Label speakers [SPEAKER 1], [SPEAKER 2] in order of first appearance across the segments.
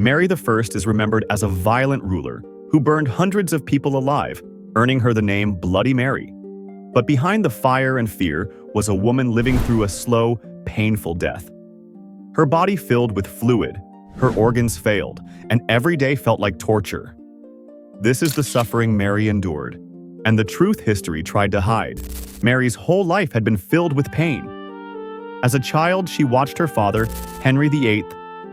[SPEAKER 1] Mary I is remembered as a violent ruler who burned hundreds of people alive, earning her the name Bloody Mary. But behind the fire and fear was a woman living through a slow, painful death. Her body filled with fluid, her organs failed, and every day felt like torture. This is the suffering Mary endured, and the truth history tried to hide. Mary's whole life had been filled with pain. As a child, she watched her father, Henry VIII,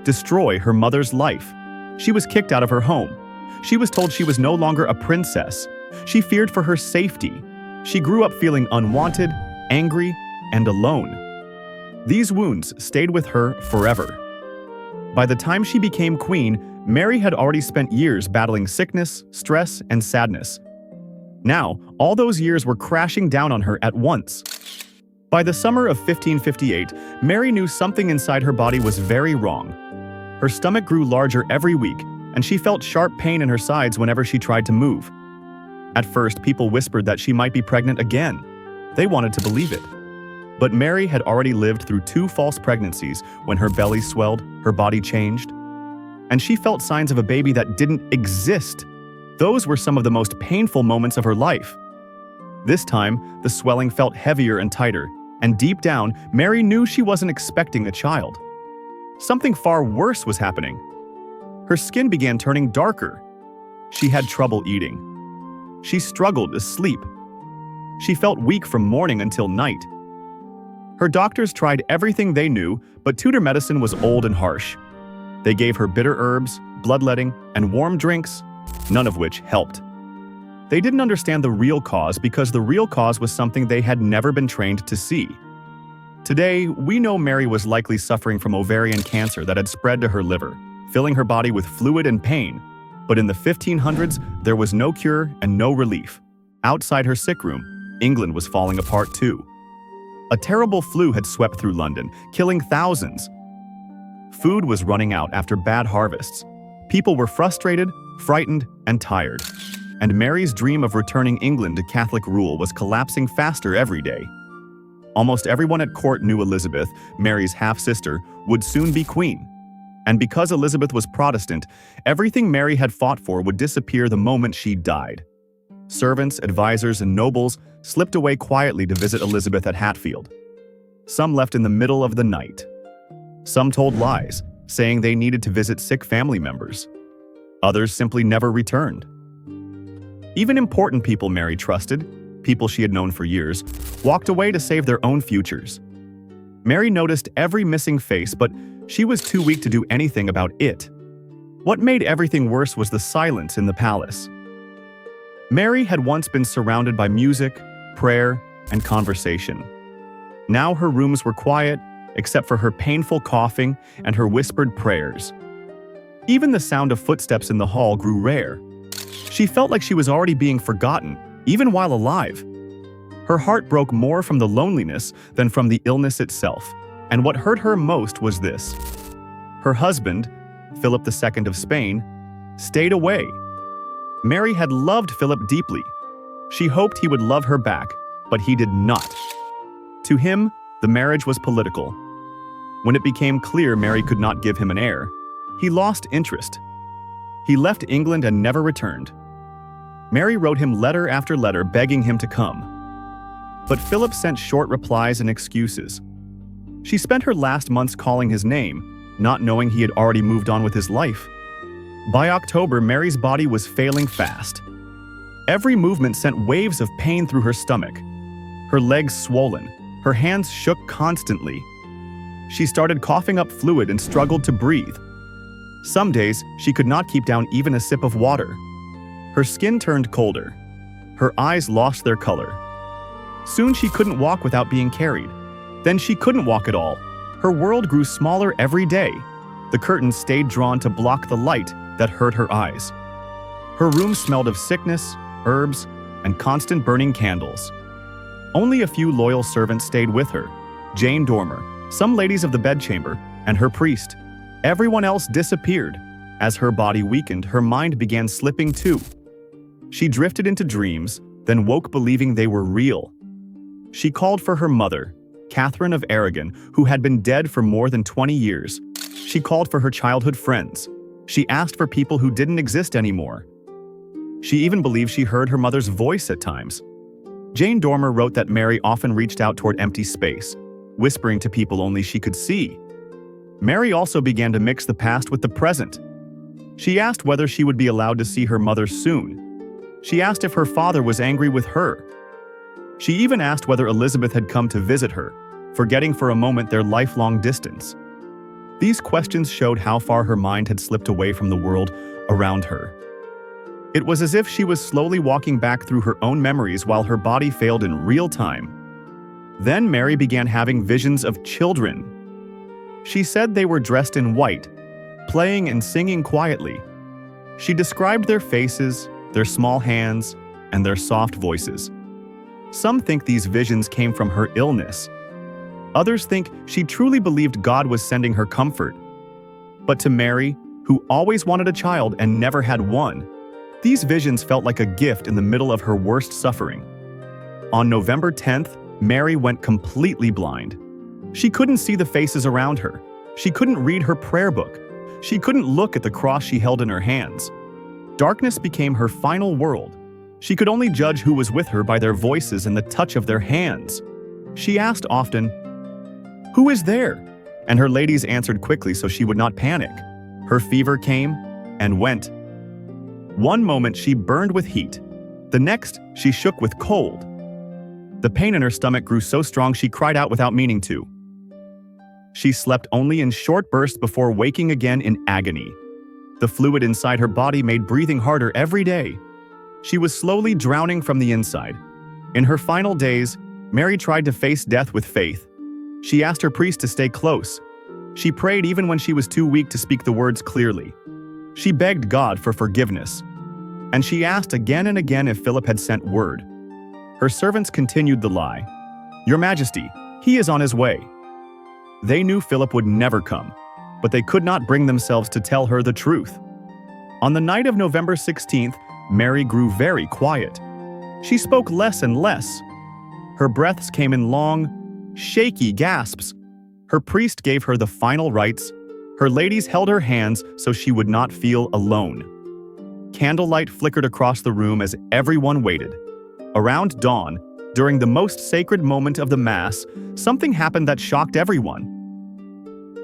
[SPEAKER 1] destroy her mother's life. She was kicked out of her home. She was told she was no longer a princess. She feared for her safety. She grew up feeling unwanted, angry, and alone. These wounds stayed with her forever. By the time she became queen, Mary had already spent years battling sickness, stress, and sadness. Now, all those years were crashing down on her at once. By the summer of 1558, Mary knew something inside her body was very wrong. Her stomach grew larger every week, and she felt sharp pain in her sides whenever she tried to move. At first, people whispered that she might be pregnant again. They wanted to believe it. But Mary had already lived through 2 false pregnancies when her belly swelled, her body changed, and she felt signs of a baby that didn't exist. Those were some of the most painful moments of her life. This time, the swelling felt heavier and tighter, and deep down, Mary knew she wasn't expecting a child. Something far worse was happening. Her skin began turning darker. She had trouble eating. She struggled to sleep. She felt weak from morning until night. Her doctors tried everything they knew, but Tudor medicine was old and harsh. They gave her bitter herbs, bloodletting, and warm drinks, none of which helped. They didn't understand the real cause because the real cause was something they had never been trained to see. Today, we know Mary was likely suffering from ovarian cancer that had spread to her liver, filling her body with fluid and pain. But in the 1500s, there was no cure and no relief. Outside her sick room, England was falling apart too. A terrible flu had swept through London, killing thousands. Food was running out after bad harvests. People were frustrated, frightened, and tired. And Mary's dream of returning England to Catholic rule was collapsing faster every day. Almost everyone at court knew Elizabeth, Mary's half-sister, would soon be queen. And because Elizabeth was Protestant, everything Mary had fought for would disappear the moment she died. Servants, advisors, and nobles slipped away quietly to visit Elizabeth at Hatfield. Some left in the middle of the night. Some told lies, saying they needed to visit sick family members. Others simply never returned. Even important people Mary trusted, people she had known for years, walked away to save their own futures. Mary noticed every missing face, but she was too weak to do anything about it. What made everything worse was the silence in the palace. Mary had once been surrounded by music, prayer, and conversation. Now her rooms were quiet, except for her painful coughing and her whispered prayers. Even the sound of footsteps in the hall grew rare. She felt like she was already being forgotten, even while alive. Her heart broke more from the loneliness than from the illness itself, and what hurt her most was this. Her husband, Philip II of Spain, stayed away. Mary had loved Philip deeply. She hoped he would love her back, but he did not. To him, the marriage was political. When it became clear Mary could not give him an heir, he lost interest. He left England and never returned. Mary wrote him letter after letter begging him to come. But Philip sent short replies and excuses. She spent her last months calling his name, not knowing he had already moved on with his life. By October, Mary's body was failing fast. Every movement sent waves of pain through her stomach. Her legs swollen, her hands shook constantly. She started coughing up fluid and struggled to breathe. Some days, she could not keep down even a sip of water. Her skin turned colder. Her eyes lost their color. Soon she couldn't walk without being carried. Then she couldn't walk at all. Her world grew smaller every day. The curtains stayed drawn to block the light that hurt her eyes. Her room smelled of sickness, herbs, and constant burning candles. Only a few loyal servants stayed with her. Jane Dormer, some ladies of the bedchamber, and her priest. Everyone else disappeared. As her body weakened, her mind began slipping too. She drifted into dreams, then woke believing they were real. She called for her mother, Catherine of Aragon, who had been dead for more than 20 years. She called for her childhood friends, She asked for people who didn't exist anymore. She even believed she heard her mother's voice at times. Jane Dormer wrote that Mary often reached out toward empty space, whispering to people only she could see. Mary also began to mix the past with the present. She asked whether she would be allowed to see her mother soon. She asked if her father was angry with her. She even asked whether Elizabeth had come to visit her, forgetting for a moment their lifelong distance. These questions showed how far her mind had slipped away from the world around her. It was as if she was slowly walking back through her own memories while her body failed in real time. Then Mary began having visions of children. She said they were dressed in white, playing and singing quietly. She described their faces, their small hands, and their soft voices. Some think these visions came from her illness. Others think she truly believed God was sending her comfort. But to Mary, who always wanted a child and never had one, these visions felt like a gift in the middle of her worst suffering. On November 10th, Mary went completely blind. She couldn't see the faces around her. She couldn't read her prayer book. She couldn't look at the cross she held in her hands. Darkness became her final world. She could only judge who was with her by their voices and the touch of their hands. She asked often, "Who is there?" And her ladies answered quickly so she would not panic. Her fever came and went. One moment she burned with heat. The next, she shook with cold. The pain in her stomach grew so strong she cried out without meaning to. She slept only in short bursts before waking again in agony. The fluid inside her body made breathing harder every day. She was slowly drowning from the inside. In her final days, Mary tried to face death with faith. She asked her priest to stay close. She prayed even when she was too weak to speak the words clearly. She begged God for forgiveness. And she asked again and again if Philip had sent word. Her servants continued the lie. "Your Majesty, he is on his way." They knew Philip would never come, but they could not bring themselves to tell her the truth. On the night of November 16th, Mary grew very quiet. She spoke less and less. Her breaths came in long, shaky gasps. Her priest gave her the final rites. Her ladies held her hands so she would not feel alone. Candlelight flickered across the room as everyone waited. Around dawn, during the most sacred moment of the Mass, something happened that shocked everyone.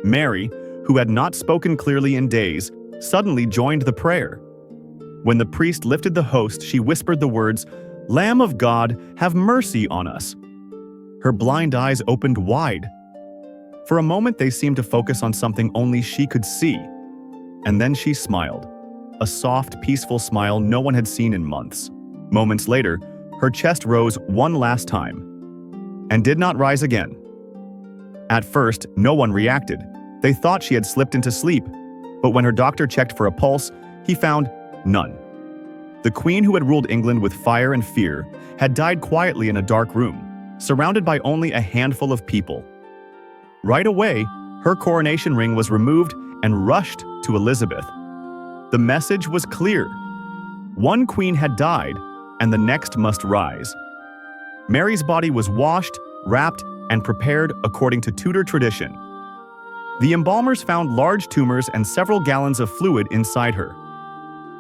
[SPEAKER 1] Mary, who had not spoken clearly in days, suddenly joined the prayer. When the priest lifted the host, she whispered the words, "Lamb of God, have mercy on us." Her blind eyes opened wide. For a moment they seemed to focus on something only she could see. And then she smiled. A soft, peaceful smile no one had seen in months. Moments later, her chest rose one last time, and did not rise again. At first, no one reacted. They thought she had slipped into sleep, but when her doctor checked for a pulse, he found none. The queen who had ruled England with fire and fear had died quietly in a dark room, surrounded by only a handful of people. Right away, her coronation ring was removed and rushed to Elizabeth. The message was clear. One queen had died, and the next must rise. Mary's body was washed, wrapped, and prepared according to Tudor tradition. The embalmers found large tumors and several gallons of fluid inside her.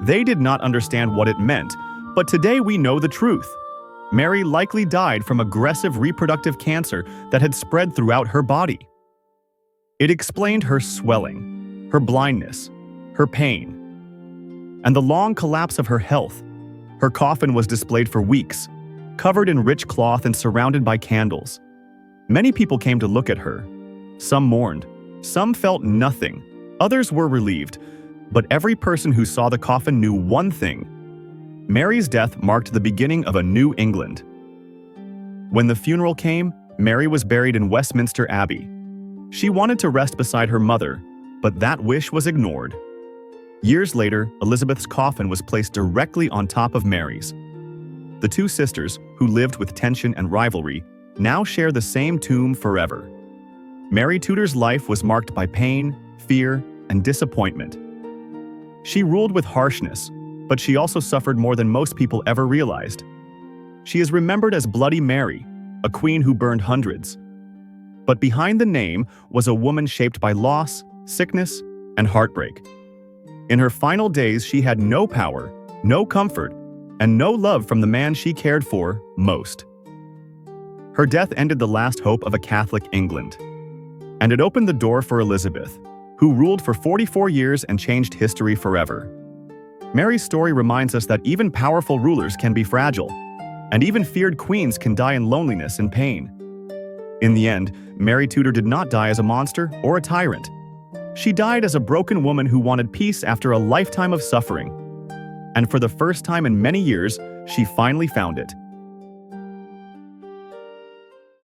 [SPEAKER 1] They did not understand what it meant, but today we know the truth. Mary likely died from aggressive reproductive cancer that had spread throughout her body. It explained her swelling, her blindness, her pain, and the long collapse of her health. Her coffin was displayed for weeks, covered in rich cloth and surrounded by candles. Many people came to look at her. Some mourned, some felt nothing, others were relieved, but every person who saw the coffin knew one thing: Mary's death marked the beginning of a new England. When the funeral came, Mary was buried in Westminster Abbey. She wanted to rest beside her mother, but that wish was ignored. Years later, Elizabeth's coffin was placed directly on top of Mary's. The two sisters, who lived with tension and rivalry, now share the same tomb forever. Mary Tudor's life was marked by pain, fear, and disappointment. She ruled with harshness, but she also suffered more than most people ever realized. She is remembered as Bloody Mary, a queen who burned hundreds. But behind the name was a woman shaped by loss, sickness, and heartbreak. In her final days, she had no power, no comfort, and no love from the man she cared for most. Her death ended the last hope of a Catholic England, and it opened the door for Elizabeth, who ruled for 44 years and changed history forever. Mary's story reminds us that even powerful rulers can be fragile, and even feared queens can die in loneliness and pain. In the end, Mary Tudor did not die as a monster or a tyrant. She died as a broken woman who wanted peace after a lifetime of suffering. And for the first time in many years, she finally found it.